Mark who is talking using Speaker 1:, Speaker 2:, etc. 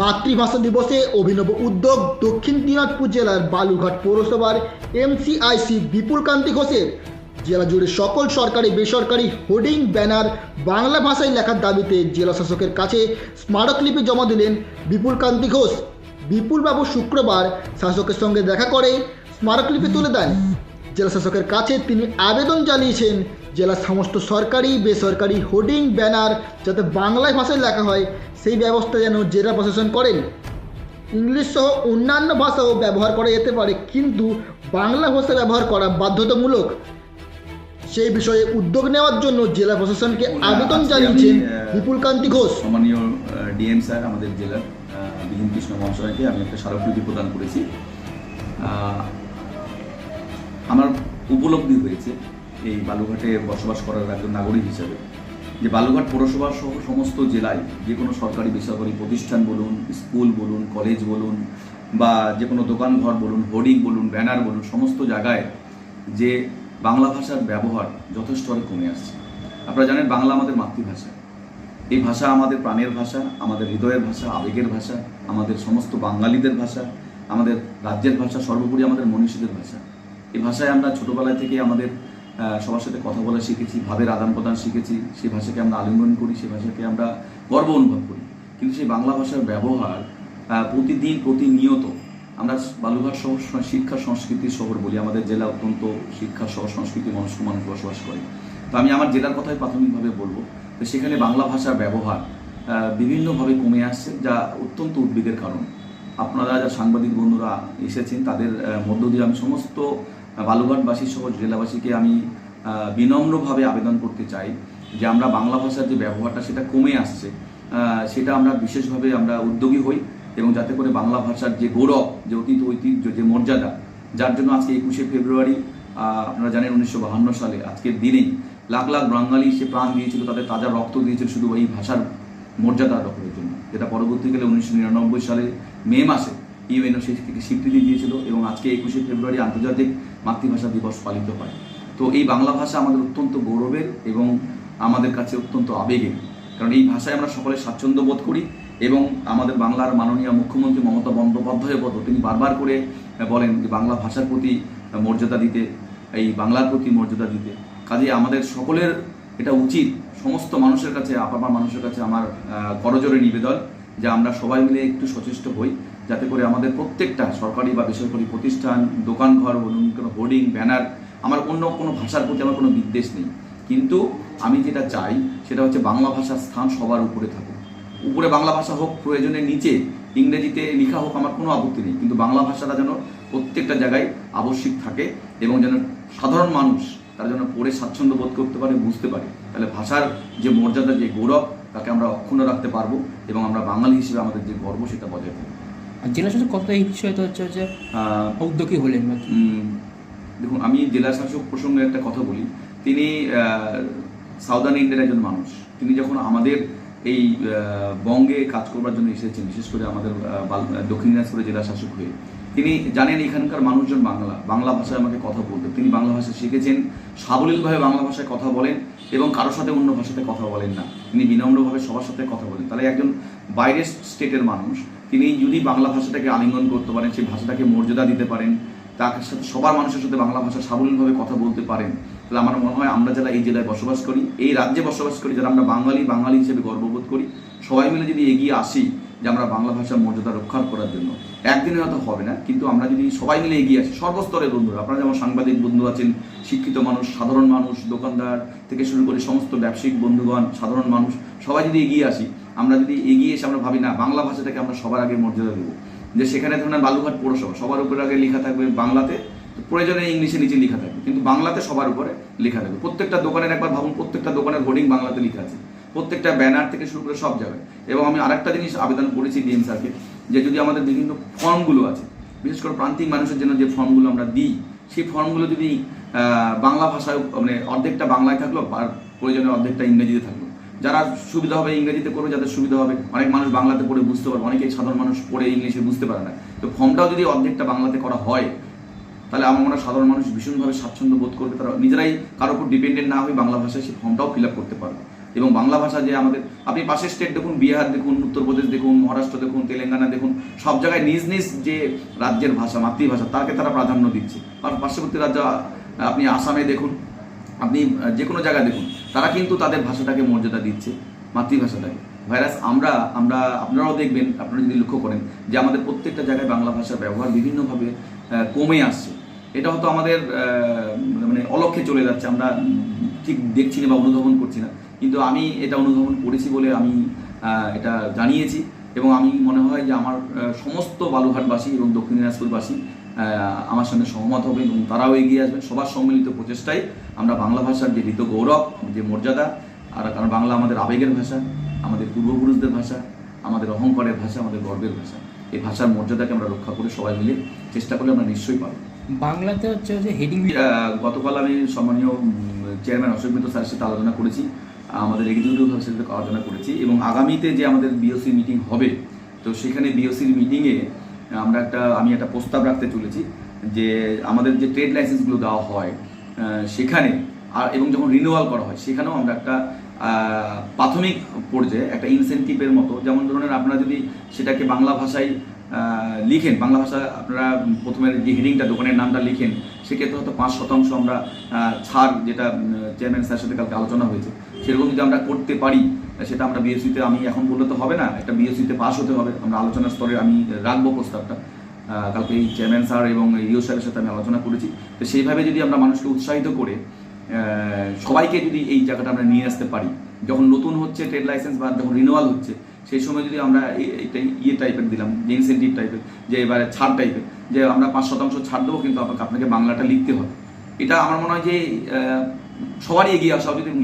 Speaker 1: মাতৃভাষা দিবসে অভিনব উদ্যোগ দক্ষিণ দিনাজপুর জেলার বালুরঘাট পৌরসভার এমসিআইসি বিপুল কান্তি ঘোষের। জেলা জুড়ে সকল সরকারি বেসরকারি হোর্ডিং ব্যানার বাংলা ভাষায় লেখার দাবিতে জেলা শাসকের কাছে স্মারকলিপি জমা দিলেন বিপুল কান্তি ঘোষ। বিপুলবাবু শুক্রবার শাসকের সঙ্গে দেখা করে স্মারকলিপি তুলে দেন। জেলা শাসকের কাছে তিনি আবেদন জানিয়েছেন জেলার সমস্ত সরকারি বেসরকারি হোর্ডিং ব্যানার যাতে বাংলায় ভাষায় লেখা হয় সেই ব্যবস্থা যেন জেলা প্রশাসন করেন। ইংলিশ সহ অন্যান্য ভাষাও ব্যবহার করা যেতে পারে, কিন্তু বাংলা ভাষা ব্যবহার করা বাধ্যতামূলক। সেই বিষয়ে উদ্যোগ নেওয়ার জন্য জেলা প্রশাসনকে আবেদন জানিয়েছেন বিপুল কান্তি ঘোষ।
Speaker 2: সম্মানীয় ডিএম স্যার, আমাদের জেলার বিজন কৃষ্ণ মহাশয়কে আমি একটা স্মারকলিপি প্রদান করেছি। আমার উপলব্ধি হয়েছে এই বালুরঘাটে বসবাস করার একজন নাগরিক হিসাবে যে বালুরঘাট পৌরসভা সহ সমস্ত জেলায় যে কোনো সরকারি বেসরকারি প্রতিষ্ঠান বলুন, স্কুল বলুন, কলেজ বলুন, বা যে কোনো দোকানঘর বলুন, হোর্ডিং বলুন, ব্যানার বলুন, সমস্ত জায়গায় যে বাংলা ভাষার ব্যবহার যথেষ্ট হারে কমে আসছে। আপনারা জানেন বাংলা আমাদের মাতৃভাষা। এই ভাষা আমাদের প্রাণের ভাষা, আমাদের হৃদয়ের ভাষা, আবেগের ভাষা, আমাদের সমস্ত বাঙালিদের ভাষা, আমাদের রাজ্যের ভাষা, সর্বোপরি আমাদের মনীষীদের ভাষা। এই ভাষায় আমরা ছোটোবেলা থেকে আমাদের সবার সাথে কথা বলা শিখেছি, ভাবের আদান প্রদান শিখেছি, সেই ভাষাকে আমরা আলিঙ্গন করি, সেই ভাষাকে আমরা গর্ব অনুভব করি। কিন্তু সেই বাংলা ভাষার ব্যবহার প্রতিদিন প্রতিনিয়ত আমরা বালুরঘাট শহর শিক্ষা সংস্কৃতির শহর বলি, আমাদের জেলা অত্যন্ত শিক্ষা সহ সংস্কৃতি মানুষ বসবাস করে। তো আমি আমার জেলার কথাই প্রাথমিকভাবে বলবো, তো সেখানে বাংলা ভাষার ব্যবহার বিভিন্নভাবে কমে আসছে, যা অত্যন্ত উদ্বেগের কারণ। আপনারা যা সাংবাদিক বন্ধুরা এসেছেন তাদের মধ্য দিয়ে আমি সমস্ত বালুরঘাটবাসী সহ জেলাবাসীকে আমি বিনম্রভাবে আবেদন করতে চাই যে আমরা বাংলা ভাষার যে ব্যবহারটা সেটা কমে আসছে, সেটা আমরা বিশেষভাবে আমরা উদ্যোগী হই, এবং যাতে করে বাংলা ভাষার যে গৌরব, যে অতীত ঐতিহ্য, যে মর্যাদা, যার জন্য আজকে 21শে ফেব্রুয়ারি আপনারা জানেন 1952 সালে আজকের দিনেই লাখ লাখ বাঙালি সে প্রাণ দিয়েছিল, তাদের তাজা রক্ত দিয়েছিল শুধু এই ভাষার মর্যাদা রক্ষার জন্য, যেটা পরবর্তীকালে 1999 সালে মে মাসে ইউএনও সেটিকে স্বীকৃতি দিয়েছিল, এবং আজকে 21শে ফেব্রুয়ারি আন্তর্জাতিক মাতৃভাষা দিবস পালিত হয়। তো এই বাংলা ভাষা আমাদের অত্যন্ত গৌরবের এবং আমাদের কাছে অত্যন্ত আবেগের, কারণ এই ভাষায় আমরা সকলে স্বাচ্ছন্দ্য বোধ করি। এবং আমাদের বাংলার মাননীয় মুখ্যমন্ত্রী মমতা বন্দ্যোপাধ্যায় তিনি বারবার করে বলেন যে বাংলা ভাষার প্রতি মর্যাদা দিতে, এই বাংলার প্রতি মর্যাদা দিতে। কাজে আমাদের সকলের এটা উচিত, সমস্ত মানুষের কাছে, আপামর মানুষের কাছে আমার করজোড়ে নিবেদন যে আমরা সবাই মিলে একটু সচেষ্ট হই, যাতে করে আমাদের প্রত্যেকটা সরকারি বা বেসরকারি প্রতিষ্ঠান, দোকানঘর বলুন, কোনো হোর্ডিং ব্যানার, আমার অন্য কোনো ভাষার প্রতি আমার কোনো বিদ্বেষ নেই, কিন্তু আমি যেটা চাই সেটা হচ্ছে বাংলা ভাষার স্থান সবার উপরে থাকুক। উপরে বাংলা ভাষা হোক, প্রয়োজনে নিচে ইংরেজিতে লেখা হোক, আমার কোনো আপত্তি নেই, কিন্তু বাংলা ভাষাটা যেন প্রত্যেকটা জায়গায় আবশ্যিক থাকে, এবং যেন সাধারণ মানুষ তারা যেন পড়ে স্বাচ্ছন্দ্য বোধ করতে পারে, বুঝতে পারে। তাহলে ভাষার যে মর্যাদা, যে গৌরব, তাকে আমরা অক্ষুণ্ণ রাখতে পারবো, এবং আমরা বাঙালি হিসেবে আমাদের যে গর্ব সেটা বজায় থাকবে।
Speaker 3: আর জেলা শাসক কত এই বিষয়ে তো হচ্ছে যে উদ্যোগী হলেন?
Speaker 2: দেখুন, আমি জেলা শাসক প্রসঙ্গে একটা কথা বলি। তিনি সাউদার্ন ইন্ডিয়ার একজন মানুষ। তিনি যখন আমাদের এই বঙ্গে কাজ করবার জন্য এসেছেন, বিশেষ করে আমাদের দক্ষিণ দিনাজপুরের জেলা শাসক হয়ে, তিনি জানেন এখানকার মানুষজন বাংলা ভাষায় আমাকে কথা বলতেন। তিনি বাংলা ভাষা শিখেছেন, সাবলীলভাবে বাংলা ভাষায় কথা বলেন, এবং কারোর সাথে অন্য ভাষাতে কথা বলেন না। তিনি বিনম্রভাবে সবার সাথে কথা বলেন। তাহলে একজন বাইরের স্টেটের মানুষ, তিনি যদি বাংলা ভাষাটাকে আলিঙ্গন করতে পারেন, সেই ভাষাটাকে মর্যাদা দিতে পারেন, তার সাথে সবার মানুষের সাথে বাংলা ভাষা সাবলীলভাবে কথা বলতে পারেন, তাহলে আমার মনে হয় আমরা যারা এই জেলায় বসবাস করি, এই রাজ্যে বসবাস করি, যারা আমরা বাঙালি হিসেবে গর্ববোধ করি, সবাই মিলে যদি এগিয়ে আসি যে আমরা বাংলা ভাষার মর্যাদা রক্ষা করার জন্য, একদিনে হয়তো হবে না, কিন্তু আমরা যদি সবাই মিলে এগিয়ে আসি, সর্বস্তরের বন্ধুরা, আপনারা যেমন সাংবাদিক বন্ধু আছেন, শিক্ষিত মানুষ, সাধারণ মানুষ, দোকানদার থেকে শুরু করে সমস্ত ব্যবসায়িক বন্ধুগণ, সাধারণ মানুষ, সবাই যদি এগিয়ে আসি, আমরা যদি এগিয়ে এসে আমরা ভাবি না বাংলা ভাষাটাকে আমরা সবার আগে মর্যাদা দেবো, যে সেখানে ধরুন বালুরঘাট পৌরসভা সবার উপরে আগে লেখা থাকবে বাংলাতে, প্রয়োজনে ইংলিশে নিচে লেখা থাকবে, কিন্তু বাংলাতে সবার উপরে লেখা থাকবে। প্রত্যেকটা দোকানের, একবার ভাবুন, প্রত্যেকটা দোকানের হোর্ডিং বাংলাতে লেখা আছে, প্রত্যেকটা ব্যানার থেকে শুরু করে সব জায়গায়। এবং আমি আরেকটা জিনিস আবেদন করেছি ডিএম স্যারকে, যে যদি আমাদের বিভিন্ন ফর্মগুলো আছে, বিশেষ করে প্রান্তিক মানুষের জন্য যে ফর্মগুলো আমরা দিই, সেই ফর্মগুলো যদি বাংলা ভাষায়, মানে অর্ধেকটা বাংলায় থাকলো আর প্রয়োজনে অর্ধেকটা ইংরেজিতে থাকলো, যারা সুবিধা হবে ইংরেজিতে করবে, যাদের সুবিধা হবে, অনেক মানুষ বাংলাতে পড়ে বুঝতে পারবে, অনেকে সাধারণ মানুষ পড়ে ইংলিশে বুঝতে পারে না, তো ফর্মটাও যদি অর্ধেকটা বাংলাতে করা হয়, তাহলে আমার মনে হয় সাধারণ মানুষ ভীষণভাবে স্বাচ্ছন্দ্য বোধ করবে, তারা নিজেরাই কারোর উপর ডিপেন্ডেন্ট না হয়ে বাংলা ভাষায় সেই ফর্মটাও ফিল আপ করতে পারবে। এবং বাংলা ভাষা যে আমাদের, আপনি পাশের স্টেট দেখুন, বিহার দেখুন, উত্তরপ্রদেশ দেখুন, মহারাষ্ট্র দেখুন, তেলেঙ্গানা দেখুন, সব জায়গায় নিজ নিজ যে রাজ্যের ভাষা, মাতৃভাষা, তাকে তারা প্রাধান্য দিচ্ছে। আর পার্শ্ববর্তী রাজ্য আপনি আসামে দেখুন, আপনি যে কোনো জায়গায় দেখুন, তারা কিন্তু তাদের ভাষাটাকে মর্যাদা দিচ্ছে, মাতৃভাষাটাকে। ভাইরাস আপনারাও দেখবেন, আপনারা যদি লক্ষ্য করেন যে আমাদের প্রত্যেকটা জায়গায় বাংলা ভাষার ব্যবহার বিভিন্নভাবে কমে আসছে। এটা হয়তো আমাদের মানে অলক্ষ্যে চলে যাচ্ছে, আমরা ঠিক দেখছি না বা অনুধাবন করছি না, কিন্তু আমি এটা অনুধাবন করেছি বলে আমি এটা জানিয়েছি। এবং আমি মনে হয় যে আমার সমস্ত বালুঘাটবাসী এবং দক্ষিণ দিনাজপুরবাসী আমার সঙ্গে সহমত হবে এবং তারাও এগিয়ে আসবেন। সবার সম্মিলিত প্রচেষ্টায় আমরা বাংলা ভাষার যে ঋত গৌরব, যে মর্যাদা, আর কারণ বাংলা আমাদের আবেগের ভাষা, আমাদের পূর্বপুরুষদের ভাষা, আমাদের অহংকারের ভাষা, আমাদের গর্বের ভাষা। এই ভাষার মর্যাদাকে আমরা রক্ষা করে সবাই মিলে চেষ্টা করলে আমরা নিশ্চয়ই পারব।
Speaker 3: বাংলাতে হচ্ছে যে হেডিং,
Speaker 2: গতকাল আমি সম্মানীয় চেয়ারম্যান অশোক মিত্র স্যারের সাথে আলোচনা করেছি, আমাদের এক্সিকিউটিভ অফিসের সাথে আলোচনা করেছি, এবং আগামীতে যে আমাদের বিওসি মিটিং হবে, তো সেখানে বিওসির মিটিংয়ে আমি একটা প্রস্তাব রাখতে চলেছি যে আমাদের যে ট্রেড লাইসেন্সগুলো দেওয়া হয় সেখানে এবং যখন রিনিউয়াল করা হয় সেখানেও আমরা একটা প্রাথমিক পর্যায়ে একটা ইনসেন্টিভের মতো, যেমন ধরনের আপনারা যদি সেটাকে বাংলা ভাষায় লিখেন, বাংলা ভাষা আপনারা প্রথমে যে হেডিংটা, দোকানের নামটা লিখেন, সেক্ষেত্রে হয়তো 5% আমরা ছাড়, যেটা চেয়ারম্যান স্যারের সাথে কালকে আলোচনা হয়েছে, সেরকম যদি আমরা করতে পারি, সেটা আমরা বিএসসিতে, আমি এখন বললে তো হবে না, একটা বিএসসিতে পাস হতে হবে, আমরা আলোচনার স্তরে আমি রাখবো প্রস্তাবটা। কালকে এই চেয়ারম্যান স্যার এবং ইও স্যারের সাথে আমি আলোচনা করেছি। তো সেইভাবে যদি আমরা মানুষকে উৎসাহিত করে সবাইকে যদি এই জায়গাটা আমরা নিয়ে আসতে পারি, যখন নতুন হচ্ছে ট্রেড লাইসেন্স বা যখন রিনিউয়াল হচ্ছে, সেই সময় যদি আমরা ইয়ে টাইপের দিলাম, যে ইনসেন্টিভ টাইপের, যে এবারে ছাড় টাইপের, যে আমরা 5% ছাড় দেবো, কিন্তু আপনাকে বাংলাটা লিখতে হবে, এটা আমার মনে হয় যে সবারই এগিয়ে আসা উচিত এবং